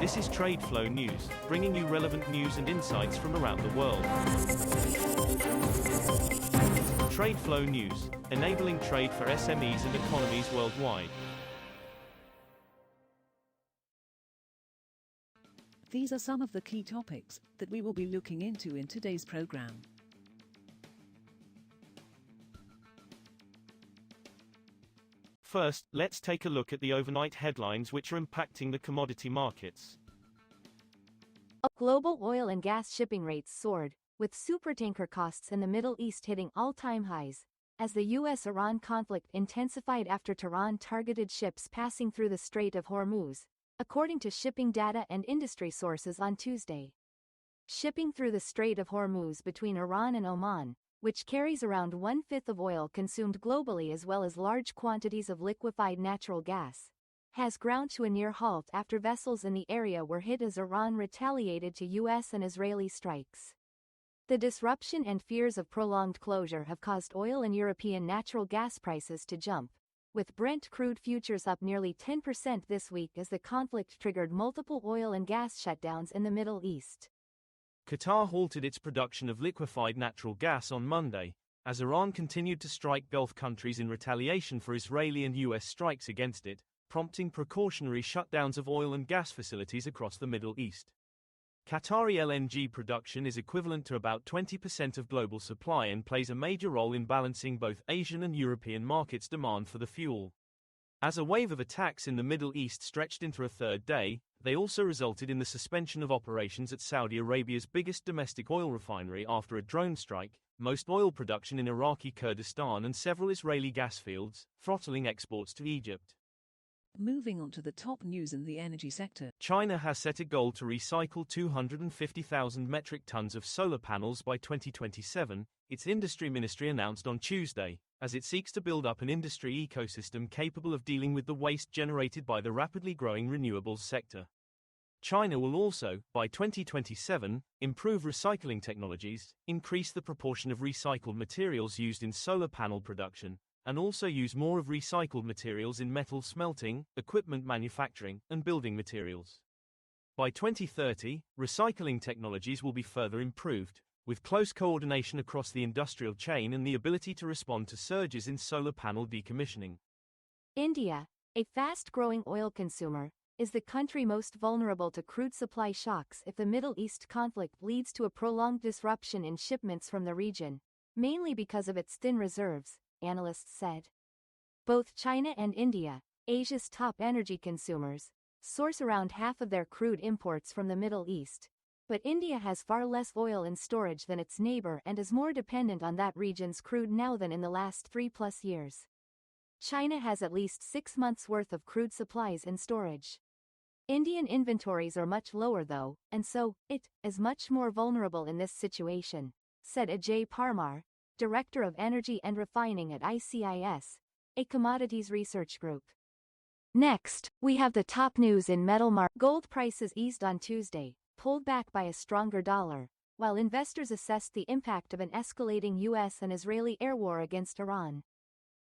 This is TradeFlow News, bringing you relevant news and insights from around the world. TradeFlow News, enabling trade for SMEs and economies worldwide. These are some of the key topics that we will be looking into in today's program. First, let's take a look at the overnight headlines which are impacting the commodity markets. Global oil and gas shipping rates soared, with supertanker costs in the Middle East hitting all-time highs, as the US-Iran conflict intensified after Tehran targeted ships passing through the Strait of Hormuz, according to shipping data and industry sources on Tuesday. Shipping through the Strait of Hormuz between Iran and Oman, which carries around one-fifth of oil consumed globally as well as large quantities of liquefied natural gas, has ground to a near halt after vessels in the area were hit as Iran retaliated to US and Israeli strikes. The disruption and fears of prolonged closure have caused oil and European natural gas prices to jump, with Brent crude futures up nearly 10% this week as the conflict triggered multiple oil and gas shutdowns in the Middle East. Qatar halted its production of liquefied natural gas on Monday, as Iran continued to strike Gulf countries in retaliation for Israeli and US strikes against it, prompting precautionary shutdowns of oil and gas facilities across the Middle East. Qatari LNG production is equivalent to about 20% of global supply and plays a major role in balancing both Asian and European markets' demand for the fuel. As a wave of attacks in the Middle East stretched into a third day, they also resulted in the suspension of operations at Saudi Arabia's biggest domestic oil refinery after a drone strike, most oil production in Iraqi Kurdistan and several Israeli gas fields, throttling exports to Egypt. Moving on to the top news in the energy sector. China has set a goal to recycle 250,000 metric tons of solar panels by 2027, its industry ministry announced on Tuesday, as it seeks to build up an industry ecosystem capable of dealing with the waste generated by the rapidly growing renewables sector. China will also, by 2027, improve recycling technologies, increase the proportion of recycled materials used in solar panel production, and also use more of recycled materials in metal smelting, equipment manufacturing, and building materials. By 2030, recycling technologies will be further improved, with close coordination across the industrial chain and the ability to respond to surges in solar panel decommissioning. India, a fast-growing oil consumer, is the country most vulnerable to crude supply shocks if the Middle East conflict leads to a prolonged disruption in shipments from the region, mainly because of its thin reserves, analysts said. Both China and India, Asia's top energy consumers, source around half of their crude imports from the Middle East, but India has far less oil in storage than its neighbor and is more dependent on that region's crude now than in the last 3+ years. China has at least 6 months' worth of crude supplies in storage. Indian inventories are much lower though, and so, it is much more vulnerable in this situation, said Ajay Parmar, Director of Energy and Refining at ICIS, a commodities research group. Next, we have the top news in metal markets. Gold prices eased on Tuesday, pulled back by a stronger dollar, while investors assessed the impact of an escalating US and Israeli air war against Iran.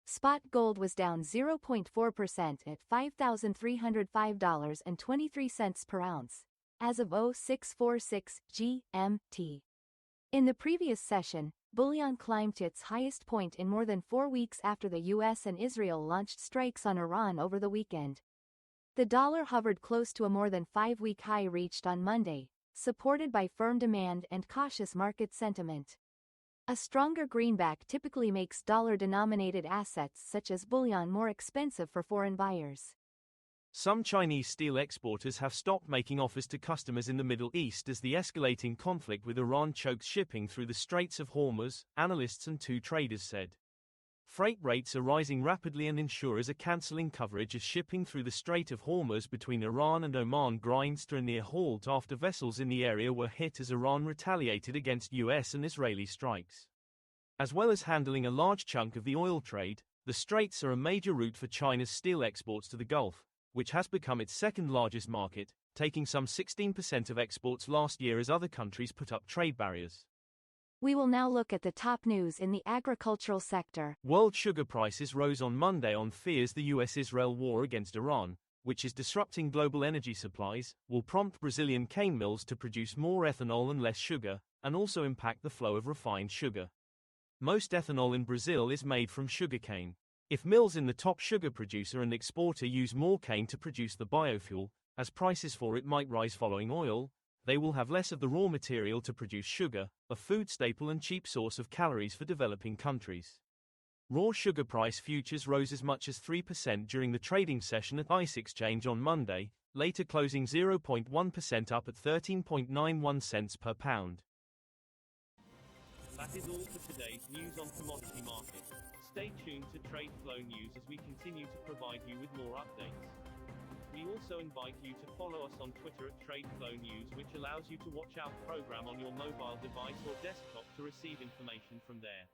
Spot gold was down 0.4% at $5,305.23 per ounce, as of 0646 GMT. In the previous session, bullion climbed to its highest point in more than 4 weeks after the US and Israel launched strikes on Iran over the weekend. The dollar hovered close to a more than 5-week high reached on Monday, supported by firm demand and cautious market sentiment. A stronger greenback typically makes dollar-denominated assets such as bullion more expensive for foreign buyers. Some Chinese steel exporters have stopped making offers to customers in the Middle East as the escalating conflict with Iran chokes shipping through the Straits of Hormuz, analysts and 2 traders said. Freight rates are rising rapidly and insurers are cancelling coverage as shipping through the Strait of Hormuz between Iran and Oman grinds to a near halt after vessels in the area were hit as Iran retaliated against US and Israeli strikes. As well as handling a large chunk of the oil trade, the straits are a major route for China's steel exports to the Gulf, which has become its second largest market, taking some 16% of exports last year as other countries put up trade barriers. We will now look at the top news in the agricultural sector. World sugar prices rose on Monday on fears the US-Israel war against Iran, which is disrupting global energy supplies, will prompt Brazilian cane mills to produce more ethanol and less sugar, and also impact the flow of refined sugar. Most ethanol in Brazil is made from sugarcane. If mills in the top sugar producer and exporter use more cane to produce the biofuel, as prices for it might rise following oil, they will have less of the raw material to produce sugar, a food staple and cheap source of calories for developing countries. Raw sugar price futures rose as much as 3% during the trading session at ICE Exchange on Monday, later closing 0.1% up at 13.91 cents per pound. That is all for today's news on commodity markets. Stay tuned to TradeFlow News as we continue to provide you with more updates. We also invite you to follow us on Twitter at TradeFlow News, which allows you to watch our program on your mobile device or desktop to receive information from there.